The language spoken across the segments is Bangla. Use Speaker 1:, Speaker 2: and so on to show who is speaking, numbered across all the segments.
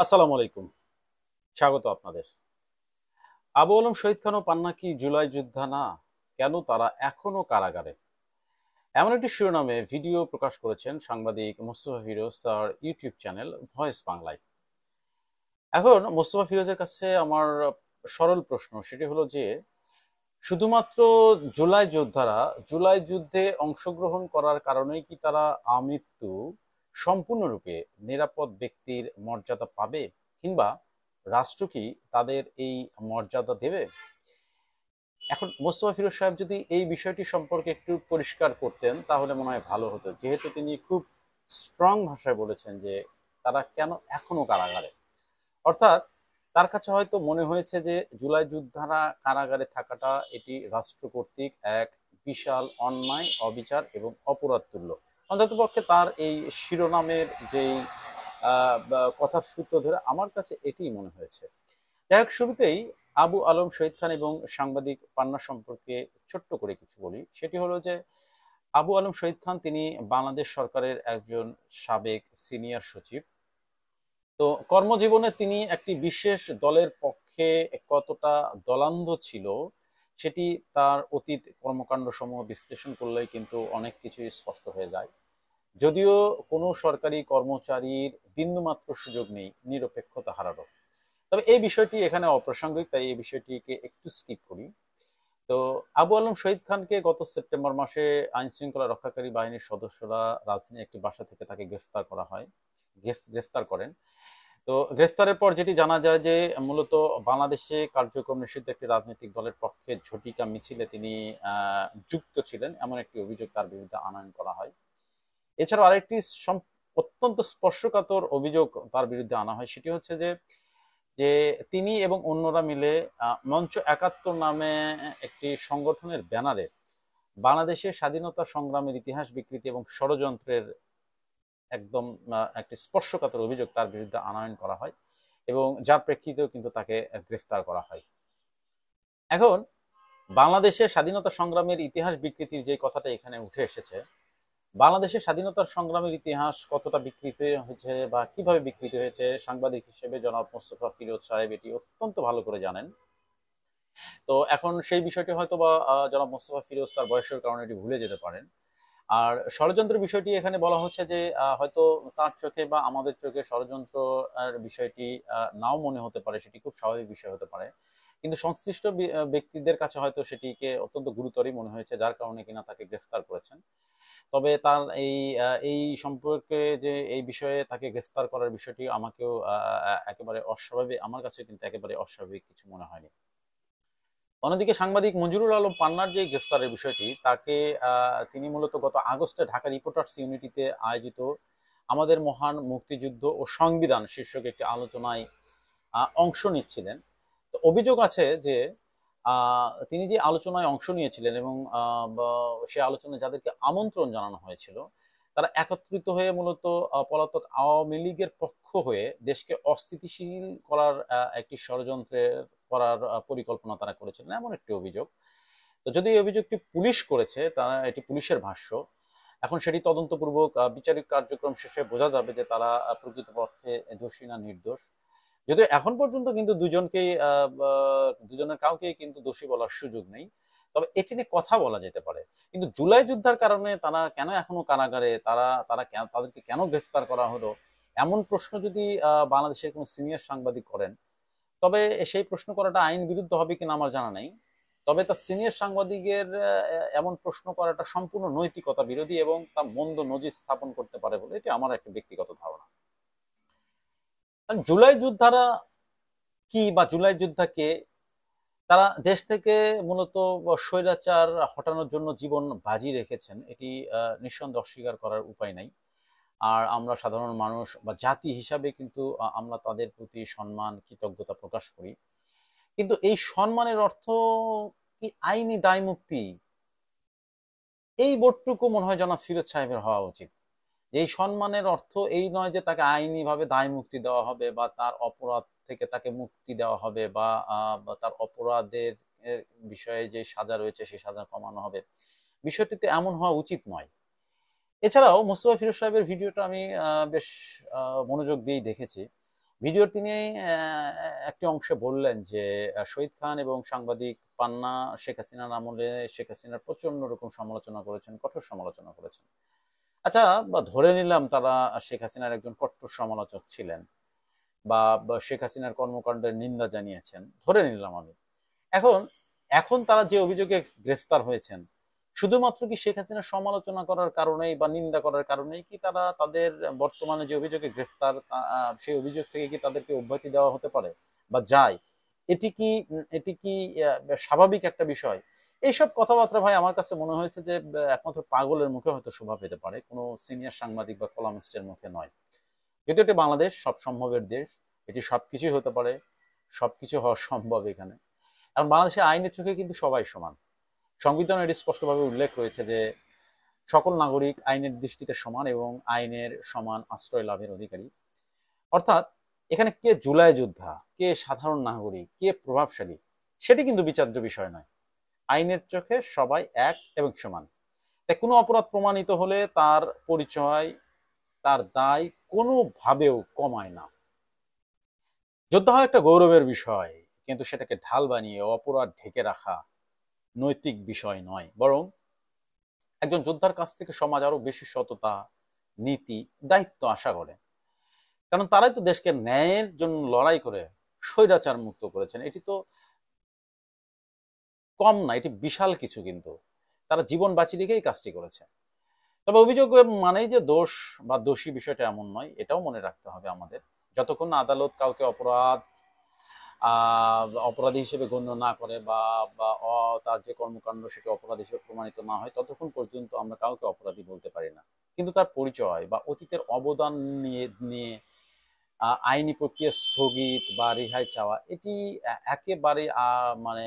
Speaker 1: আসসালামু আলাইকুম। স্বাগত আপনাদের। আবু আলম শহীদ খান ও পান্না কি জুলাই যোদ্ধা না? কেন তারা এখনো কারাগারে? এমন একটি শিরোনামে ভিডিও প্রকাশ করেছেন সাংবাদিক মোস্তফা ফিরোজ তার ইউটিউব চ্যানেল ভয়েস বাংলায়। এখন মোস্তফা ফিরোজের কাছে আমার সরল প্রশ্ন, সেটি হলো যে শুধুমাত্র জুলাই যুদ্ধে অংশগ্রহণ করার কারণেই কি তারা আমৃত্যু সম্পূর্ণরূপে নিরাপদ ব্যক্তির মর্যাদা পাবে, কিংবা রাষ্ট্র কি তাদের এই মর্যাদা দেবে? এখন মোস্তফা ফিরোজ সাহেব যদি এই বিষয়টি সম্পর্কে একটু পরিষ্কার করতেন তাহলে মনে হয় ভালো হতো, যেহেতু তিনি খুব স্ট্রং ভাষায় বলেছেন যে তারা কেন এখনো কারাগারে। অর্থাৎ তার কাছে হয়তো মনে হয়েছে যে জুলাই যোদ্ধারা কারাগারে থাকাটা এটি রাষ্ট্র কর্তৃক এক বিশাল অন্যায়, অবিচার এবং অপরাধ তুল্য। অন্ততপক্ষে তার এই শিরোনামের যেই কথার সূত্র ধরে আমার কাছে এটিই মনে হয়েছে। যাই হোক, শুরুতেই আবু আলম শহীদ খান এবং সাংবাদিক পান্না সম্পর্কে ছোট্ট করে কিছু বলি। সেটি হলো যে আবু আলম শহীদ খান তিনি বাংলাদেশ সরকারের একজন সাবেক সিনিয়র সচিব। তো কর্মজীবনে তিনি একটি বিশেষ দলের পক্ষে কতটা দলান্ধ ছিল সেটি তার অতীত কর্মকাণ্ড সমূহ বিশ্লেষণ করলেই কিন্তু অনেক কিছুই স্পষ্ট হয়ে যায়। যদিও কোনো সরকারি কর্মচারীর বিন্দুমাত্র সুযোগ নেই নিরপেক্ষতা হারানো, তবে এই বিষয়টি এখানে অপ্রাসঙ্গিক, তাই এই বিষয়টিকে একটু স্কিপ করি। তো আবু আলম শহীদ খানকে গত সেপ্টেম্বর মাসে আইন শৃঙ্খলা রক্ষাকারী বাহিনীর সদস্যরা রাজধানীর একটি বাসা থেকে তাকে গ্রেফতার করেন। তো গ্রেফতারের পর যেটি জানা যায় যে মূলত বাংলাদেশে কার্যক্রম নিষিদ্ধ একটি রাজনৈতিক দলের পক্ষে ঝটিকা মিছিলে তিনি যুক্ত ছিলেন, এমন একটি অভিযোগ তার বিরুদ্ধে আনয়ন করা হয়। এছাড়াও আরেকটি অত্যন্ত স্পর্শকাতর অভিযোগ তার বিরুদ্ধে আনা হয়, সেটি হচ্ছে যে যে তিনি এবং অন্যরা মিলে মঞ্চ ৭১ নামে একটি সংগঠনের ব্যানারে বাংলাদেশের স্বাধীনতা সংগ্রামের ইতিহাস বিকৃতি এবং ষড়যন্ত্রের একদম একটি স্পর্শকাতর অভিযোগ তার বিরুদ্ধে আনয়ন করা হয়, এবং যার প্রেক্ষিতেও কিন্তু তাকে গ্রেফতার করা হয়। এখন বাংলাদেশের স্বাধীনতা সংগ্রামের ইতিহাস বিকৃতির যে কথাটা এখানে উঠে এসেছে, বাংলাদেশের স্বাধীনতার সংগ্রামের ইতিহাস কতটা বিকৃত হয়েছে বা কিভাবে বিকৃত হয়েছে, সাংবাদিক হিসেবে জনাব মোস্তফা ফিরোজ সাহেব এটি অত্যন্ত ভালো করে জানেন। তো এখন সেই বিষয়টি হয়তো বা জনাব মোস্তফা ফিরোজ তার বয়সের কারণে এটি ভুলে যেতে পারেন। আর ষড়যন্ত্রের বিষয়টি এখানে বলা হচ্ছে যে হয়তো তার চোখে বা আমাদের চোখে ষড়যন্ত্র বিষয়টি নাও মনে হতে পারে, সেটি খুব স্বাভাবিক বিষয় হতে পারে, কিন্তু সংশ্লিষ্ট ব্যক্তিদের কাছে হয়তো সেটিকে অত্যন্ত গুরুতরই মনে হয়েছে, যার কারণে কিনা তাকে গ্রেফতার করেছেন। তবে তার এই সম্পর্কে যে এই বিষয়ে তাকে গ্রেফতার করার বিষয়টি আমাকেও একেবারে অস্বাভাবিক, আমার কাছে কিন্তু একেবারে অস্বাভাবিক কিছু মনে হয়নি। অন্যদিকে সাংবাদিক মঞ্জুরুল আলম পান্নার যে গ্রেফতারের বিষয়টি, তাকে তিনি মূলত গত আগস্টে ঢাকা রিপোর্টার্স ইউনিটিতে আয়োজিত আমাদের মহান মুক্তিযুদ্ধ ও সংবিধান শীর্ষক একটি আলোচনায় অংশ নিচ্ছিলেন। তো অভিযোগ আছে যে তিনি যে আলোচনায় অংশ নিয়েছিলেন এবং সে আলোচনায় যাদেরকে আমন্ত্রণ জানানো হয়েছিল তারা একত্রিত হয়ে মূলত পলাতক আওয়ামী লীগের পক্ষ হয়ে দেশকে অস্থিতিশীল করার একটি ষড়যন্ত্রের করার পরিকল্পনা তারা করেছিলেন, এমন একটি অভিযোগ। তো যদি এই অভিযোগটি পুলিশ করেছে, তা এটি পুলিশের ভাষ্য। এখন সেটি তদন্তপূর্বক বিচারিক কার্যক্রম শেষে বোঝা যাবে যে তারা প্রকৃতপক্ষে দোষী না নির্দোষ। যদিও এখন পর্যন্ত কিন্তু দুজনের কাউকেই কিন্তু দোষী বলার সুযোগ নেই, তবে এটি নিয়ে কথা বলা যেতে পারে। কিন্তু জুলাই যুদ্ধার কারণে তারা কেন এখনো কারাগারে, তাদেরকে কেন গ্রেফতার করা হলো, এমন প্রশ্ন যদি বাংলাদেশের কোনো সিনিয়র সাংবাদিক করেন, তবে সেই প্রশ্ন করাটা আইন বিরুদ্ধ হবে কিনা আমার জানা নেই। তবে তার সিনিয়র সাংবাদিকের এমন প্রশ্ন করাটা সম্পূর্ণ নৈতিকতা বিরোধী এবং তা মন্দ নজির স্থাপন করতে পারে বলে এটি আমার একটা ব্যক্তিগত ধারণা। জুলাই যোদ্ধারা কি বা জুলাই যোদ্ধাকে, তারা দেশ থেকে মূলত স্বৈরাচার হটানোর জন্য জীবন বাজি রেখেছেন, এটি নিঃসন্দেহে অস্বীকার করার উপায় নাই। আর আমরা সাধারণ মানুষ বা জাতি হিসাবে কিন্তু আমরা তাদের প্রতি সম্মান কৃতজ্ঞতা প্রকাশ করি। কিন্তু এই সম্মানের অর্থ কি আইনি দায় মুক্তি? এই বোধটুকু মনে হয় জনাব ফিরোজ সাহেবের হওয়া উচিত। এই সম্মানের অর্থ এই নয় যে তাকে আইনি ভাবে দায় মুক্তি দেওয়া হবে বা তার অপরাধ থেকে তাকে মুক্তি দেওয়া হবে বা তার অপরাধের বিষয়ে যে সাজা রয়েছে সেই সাজা কমানো হবে। বিষয়টিতে এমন হওয়া উচিত নয়। এছাড়াও মোস্তফা ফিরোজ সাহেবের ভিডিওটা আমি বেশ মনোযোগ দিয়েই দেখেছি। ভিডিওর তিনি একটি অংশে বললেন যে শহীদ খান এবং সাংবাদিক পান্না শেখ হাসিনার আমলে শেখ হাসিনার প্রচন্ড রকম সমালোচনা করেছেন, কঠোর সমালোচনা করেছেন। আচ্ছা, বা ধরে নিলাম তারা শেখ হাসিনার একজন কট্টর সমালোচক ছিলেন, বা শেখ হাসিনার কর্মকাণ্ডের নিন্দা জানিয়েছেন, ধরে নিলাম আমি। এখন এখন তারা যে অভিযোগে গ্রেফতার হয়েছেন, শুধুমাত্র কি শেখ হাসিনার সমালোচনা করার কারণেই বা নিন্দা করার কারণেই কি তারা তাদের বর্তমানে যে অভিযোগে গ্রেফতার, সেই অভিযোগ থেকে কি তাদেরকে অব্যাহতি দেওয়া হতে পারে বা যায়? এটি কি স্বাভাবিক একটা বিষয়? এইসব কথাবার্তা ভাই আমার কাছে মনে হয়েছে যে একমাত্র পাগলের মুখে হয়তো শোভা পেতে পারে, কোনো সিনিয়র সাংবাদিক বা কলামিস্টের মুখে নয়। যদিও এটি বাংলাদেশ, সব সম্ভবের দেশ, এটি সবকিছুই হতে পারে, সবকিছু হওয়া সম্ভব এখানে। এখন বাংলাদেশের আইনের চোখে কিন্তু সবাই সমান। সংবিধানে এটি স্পষ্টভাবে উল্লেখ রয়েছে যে সকল নাগরিক আইনের দৃষ্টিতে সমান এবং আইনের সমান আশ্রয় লাভের অধিকারী। অর্থাৎ এখানে কে জুলাই যোদ্ধা, কে সাধারণ নাগরিক, কে প্রভাবশালী, সেটি কিন্তু বিচার্য বিষয় নয়। আইনের চোখে সবাই এক এবং সমান। তাই কোনো অপরাধ প্রমাণিত হলে তার পরিচয়, তার দায় কোনোভাবেও কমায় না। যোদ্ধা হয় একটা গৌরবের বিষয়, কিন্তু সেটাকে ঢাল বানিয়ে অপরাধ ঢেকে রাখা নৈতিক বিষয় নয়, বরং একজন যোদ্ধার কাছ থেকে সমাজ আরো বেশি সততা, নীতি, দায়িত্ব আশা করে। কারণ তারাই তো দেশকে ন্যায়ের জন্য লড়াই করে স্বৈরাচার মুক্ত করেছেন। এটি তো কম না, এটি বিশাল কিছু। কিন্তু তারা জীবন বাঁচিয়ে রেখেই কাজটি করেছে। তবে অভিযোগ মানেই যে দোষ বা দোষী, বিষয়টা এমন নয়, এটাও মনে রাখতে হবে আমাদের। যতক্ষণ না আদালত কাউকে অপরাধী হিসেবে গণ্য না করে বা বা তার যে কর্মকাণ্ড সেটা অপরাধ হিসেবে প্রমাণিত না হয়, ততক্ষণ পর্যন্ত আমরা কাউকে অপরাধী বলতে পারি না। কিন্তু তার পরিচয় বা অতীতের অবদান নিয়ে নিয়ে আইনি প্রক্রিয়া স্থগিত বা রেহাই চাওয়া, এটি একেবারে মানে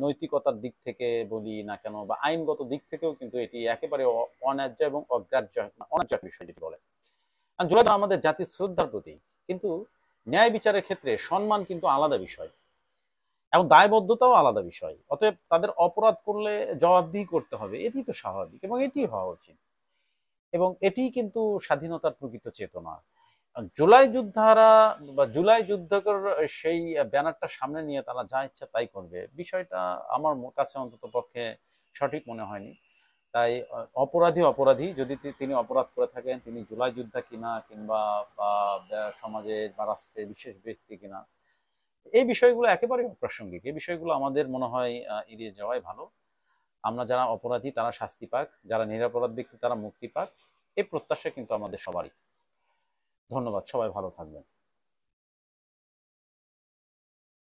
Speaker 1: নৈতিকতার দিক থেকে বলি না কেন বা আইনগত দিক থেকেও কিন্তু এটি একেবারে অন্যায্য এবং অগ্রাহ্য, অন্যায্য বিষয় যেটি বলে। কারণ জুলাই আমাদের জাতির শ্রদ্ধার প্রতীক, কিন্তু ন্যায় বিচারের ক্ষেত্রে সম্মান কিন্তু আলাদা বিষয় এবং দায়বদ্ধতাও আলাদা বিষয়। অতএব তাদের অপরাধ করলে জবাবদিহি করতে হবে, এটি তো স্বাভাবিক এবং এটি হওয়া উচিত। এবং এটি কিন্তু স্বাধীনতার প্রকৃত চেতনা। জুলাই যোদ্ধারা বা জুলাই যুদ্ধকর সেই ব্যানারটা সামনে নিয়ে তারা যা ইচ্ছা তাই করবে, বিষয়টা আমার কাছে অন্তত পক্ষে সঠিক মনে হয়নি। তাই অপরাধী অপরাধী, যদি তিনি অপরাধ করে থাকেন, তিনি জুলাই যোদ্ধা কিনা কিংবা সমাজে বা রাষ্ট্রের বিশেষ ব্যক্তি কিনা, এই বিষয়গুলো একেবারে অপ্রাসঙ্গিক। এই বিষয়গুলো আমাদের মনে হয় এড়িয়ে যাওয়াই ভালো। আমরা যারা অপরাধী তারা শাস্তি পাক, যারা নিরপরাধ ব্যক্তি তারা মুক্তি পাক, এই প্রত্যাশা কিন্তু আমাদের সবারই। ধন্যবাদ, সবাই ভালো থাকবেন।